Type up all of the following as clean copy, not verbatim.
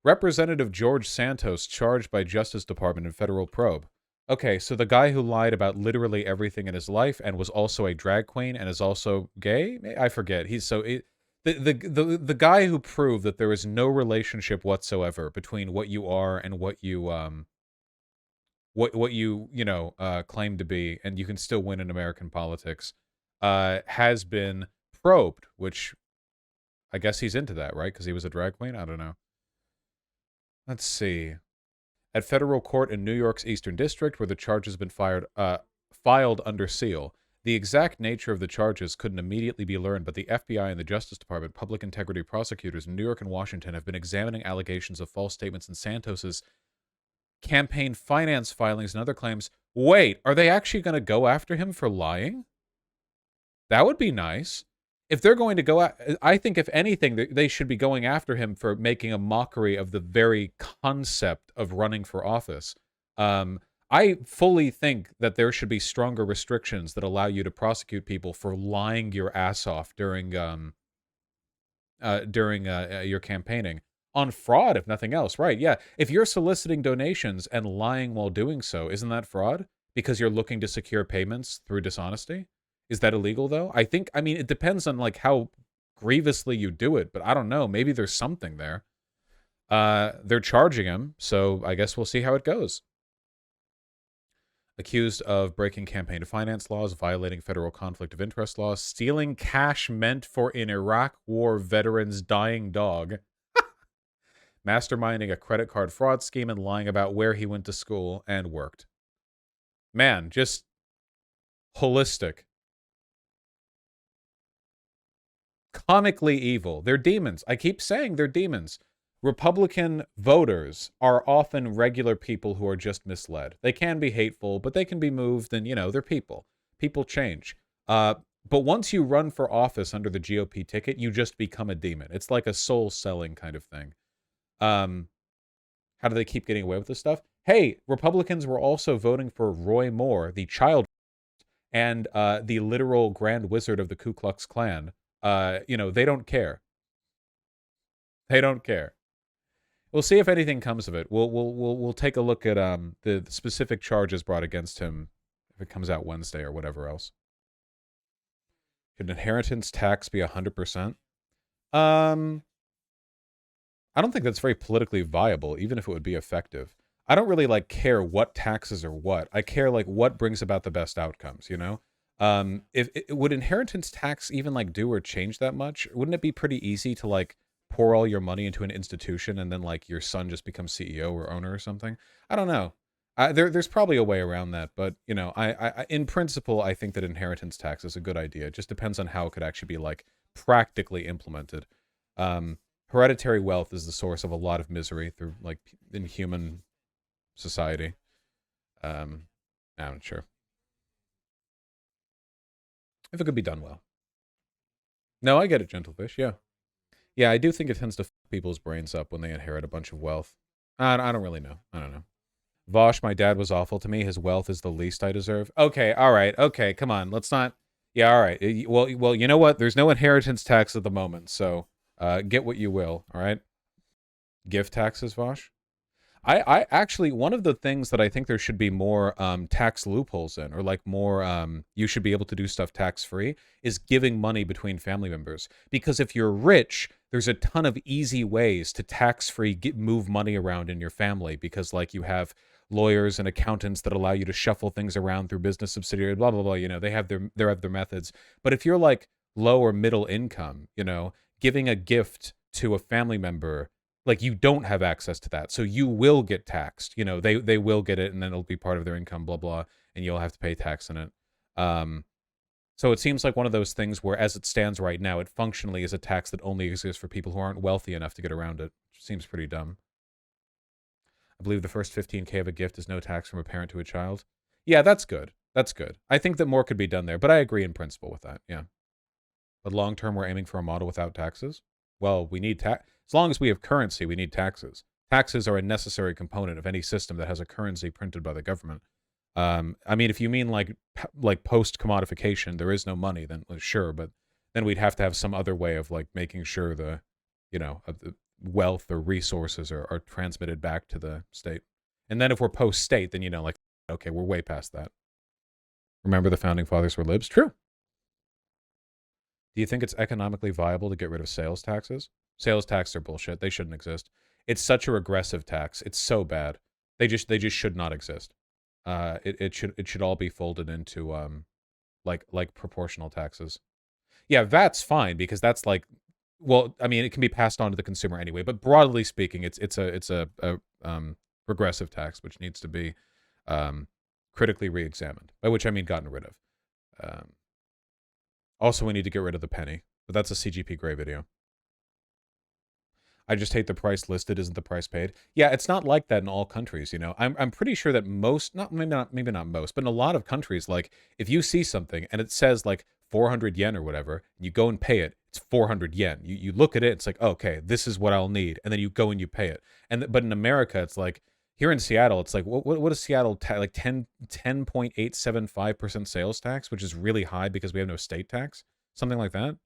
Representative George Santos charged by Justice Department in federal probe. Okay, so the guy who lied about literally everything in his life and was also a drag queen and is also gay? I forget. The guy who proved that there is no relationship whatsoever between what you are and what you claim to be, and you can still win in American politics, has been probed, which I guess he's into that, right? Because he was a drag queen? I don't know. Let's see. At federal court in New York's Eastern District, where the charge has been filed under seal. The exact nature of the charges couldn't immediately be learned, but the FBI and the Justice Department, public integrity prosecutors in New York and Washington have been examining allegations of false statements in Santos's campaign finance filings and other claims. Wait, are they actually going to go after him for lying? That would be nice. If they're going to go, I think if anything, they should be going after him for making a mockery of the very concept of running for office. I fully think that there should be stronger restrictions that allow you to prosecute people for lying your ass off during your campaigning on fraud, if nothing else. Right? Yeah. If you're soliciting donations and lying while doing so, isn't that fraud? Because you're looking to secure payments through dishonesty. Is that illegal though? I mean, it depends on like how grievously you do it, but I don't know. Maybe there's something there. They're charging him, so I guess we'll see how it goes. Accused of breaking campaign finance laws, violating federal conflict of interest laws, stealing cash meant for an Iraq War veteran's dying dog, masterminding a credit card fraud scheme, and lying about where he went to school and worked. Man, just holistic. Comically evil. They're demons. I keep saying they're demons. Republican voters are often regular people who are just misled. They can be hateful, but they can be moved, and, they're people. People change. But once you run for office under the GOP ticket, you just become a demon. It's like a soul-selling kind of thing. How do they keep getting away with this stuff? Hey, Republicans were also voting for Roy Moore, the child and the literal Grand Wizard of the Ku Klux Klan. They don't care. They don't care. We'll see if anything comes of it. We'll take a look at the specific charges brought against him if it comes out Wednesday or whatever else. Should inheritance tax be 100%? I don't think that's very politically viable, even if it would be effective. I don't really care what taxes are what. I care what brings about the best outcomes, would inheritance tax even do or change that much? Wouldn't it be pretty easy to pour all your money into an institution and then your son just becomes CEO or owner or something? I don't know. There's probably a way around that, but I in principle I think that inheritance tax is a good idea. It just depends on how it could actually be practically implemented. Hereditary wealth is the source of a lot of misery through in human society. I'm not sure if it could be done well. No, I get it, Gentlefish. Yeah, I do think it tends to fuck people's brains up when they inherit a bunch of wealth. I don't really know. I don't know. Vosh, my dad was awful to me. His wealth is the least I deserve. Okay, all right. Okay, come on. Let's not. Yeah, all right. Well, you know what? There's no inheritance tax at the moment, so get what you will. All right. Gift taxes, Vosh. I actually, one of the things that I think there should be more tax loopholes in, or more, you should be able to do stuff tax-free, is giving money between family members. Because if you're rich, there's a ton of easy ways to tax-free move money around in your family, because you have lawyers and accountants that allow you to shuffle things around through business subsidiary, blah, blah, blah. They have their methods. But if you're low or middle income, giving a gift to a family member, you don't have access to that, so you will get taxed. They will get it, and then it'll be part of their income, blah blah, and you'll have to pay tax on it. So it seems like one of those things where, as it stands right now, it functionally is a tax that only exists for people who aren't wealthy enough to get around it. Which seems pretty dumb. I believe the first $15K of a gift is no tax from a parent to a child. Yeah, that's good. That's good. I think that more could be done there, but I agree in principle with that. Yeah. But long term, we're aiming for a model without taxes. Well, we need tax. As long as we have currency, we need taxes. Taxes are a necessary component of any system that has a currency printed by the government. I mean, if you mean post commodification, there is no money, then sure, but then we'd have to have some other way of making sure wealth or resources are transmitted back to the state. And then if we're post-state, then, like, okay, we're way past that. Remember the founding fathers were libs? True. Do you think it's economically viable to get rid of sales taxes? Sales taxes are bullshit. They shouldn't exist. It's such a regressive tax. It's so bad. They just should not exist. It should all be folded into like proportional taxes. Yeah, that's fine because that's like, well, I mean, it can be passed on to the consumer anyway. But broadly speaking, it's a regressive tax which needs to be critically re-examined. By which I mean gotten rid of. Also, we need to get rid of the penny, but that's a CGP Grey video. I just hate the price listed isn't the price paid. Yeah, it's not like that in all countries, I'm pretty sure that most, maybe not most, but in a lot of countries, like if you see something and it says like 400 yen or whatever, and you go and pay it, it's 400 yen. You look at it, it's like, oh, okay, this is what I'll need, and then you go and you pay it. But in America, it's like here in Seattle, it's like what is Seattle like 10.875% sales tax, which is really high because we have no state tax, something like that.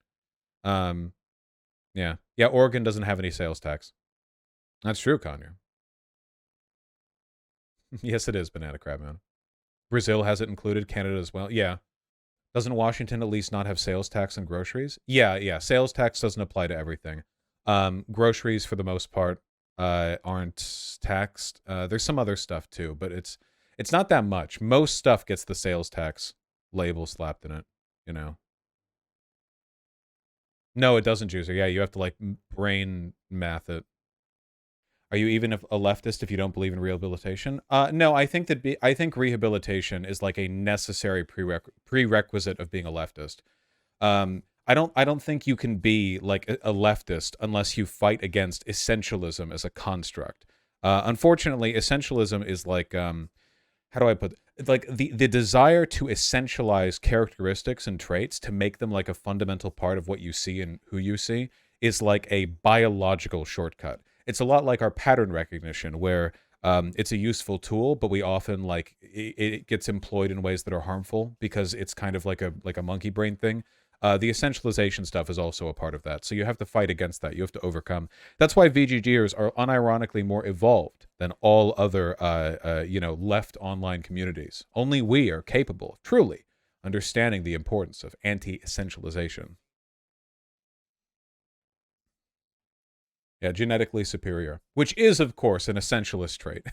Yeah. Oregon doesn't have any sales tax. That's true, Conyer. Yes, it is Banana Crab Man. Brazil has it included. Canada as well. Yeah. Doesn't Washington at least not have sales tax on groceries? Yeah. Sales tax doesn't apply to everything. Groceries, for the most part, aren't taxed. There's some other stuff too, but it's not that much. Most stuff gets the sales tax label slapped in it, No, it doesn't, Juicer. Yeah, you have to like brain math it. Are you even a leftist if you don't believe in rehabilitation? No, I think I think rehabilitation is like a necessary prerequisite of being a leftist. I don't think you can be like a leftist unless you fight against essentialism as a construct. Unfortunately, essentialism is like how do I put it? Like the desire to essentialize characteristics and traits to make them like a fundamental part of what you see and who you see is like a biological shortcut. It's a lot like our pattern recognition, where it's a useful tool, but we often like it gets employed in ways that are harmful because it's kind of like a monkey brain thing. The essentialization stuff is also a part of that. So you have to fight against that. You have to overcome. That's why VGGers are unironically more evolved than all other, left online communities. Only we are capable of truly understanding the importance of anti-essentialization. Yeah, genetically superior, which is, of course, an essentialist trait.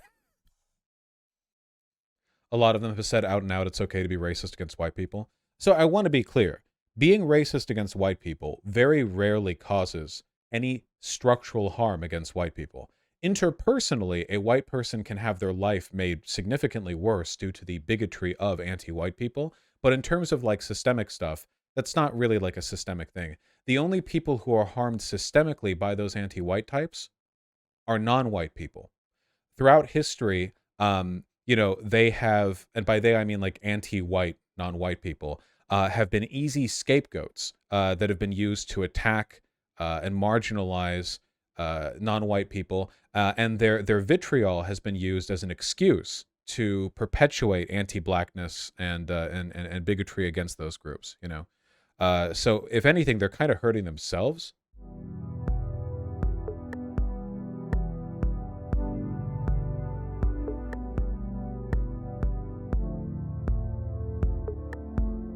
A lot of them have said out and out it's okay to be racist against white people. So I want to be clear. Being racist against white people very rarely causes any structural harm against white people. Interpersonally, a white person can have their life made significantly worse due to the bigotry of anti-white people. But in terms of like systemic stuff, that's not really like a systemic thing. The only people who are harmed systemically by those anti-white types are non-white people. Throughout history, they have, and by they I mean like anti-white, non-white people, have been easy scapegoats that have been used to attack and marginalize non-white people, and their vitriol has been used as an excuse to perpetuate anti-blackness and bigotry against those groups. So if anything, they're kind of hurting themselves